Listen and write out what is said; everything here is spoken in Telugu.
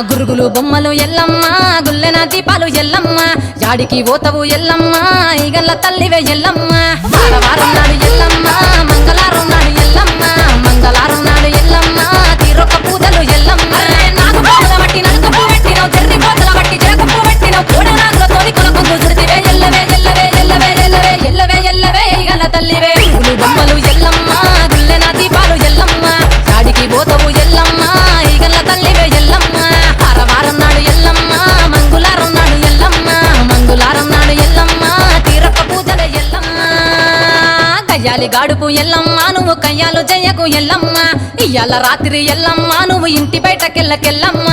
గురుగులు బొమ్మలు ఎల్లమ్మ గుల్లెన దీపాలు ఎల్లమ్మ యాడికి పోతవు ఎల్లమ్మ ఈగల్ల తల్లివే ఎల్లమ్మ వారం నాడు ఎల్లమ్మ మంగళవారం నాడు ఎల్లమ్మ మంగళవారం నాడు ఎల్లమ్మ తీరొక్క పూజలు ఎల్లమ్మ నాకు పూల బట్టి నడుకపు పెట్టినవు చెర్రి పోతల బట్టి జరకపు పెట్టినవు కూడా నాగులతోని కొలకు గుజుడితివే ఎల్లవే ఎల్లవే ఎల్లవే ఎల్లవే ఎల్లవే ఎల్లవే ఈగల్ల తల్లివే గురుగులు బొమ్మలు ఎల్లమ్మ గుల్లెన దీపాలు ఎల్లమ్మ యాడికి పోతవు ఎల్లమ్మ ఈగల్ల తల్లివే ఎల్లమ్మ వారం నాడు ఎల్లమ్మ మంగళవారం నాడు ఎల్లమ్మ మంగళవారం నాడు ఎల్లమ్మ తీరొక్క పూజల ఎల్లమ్మ కయ్యాలి గాడుపు ఎల్లమ్మ నువ్వు కయ్యాలు చెయ్యకు ఎల్లమ్మ ఇయ్యాల రాత్రి ఎల్లమ్మ నువ్వు ఇంటి బయటకెళ్ళకెల్లమ్మ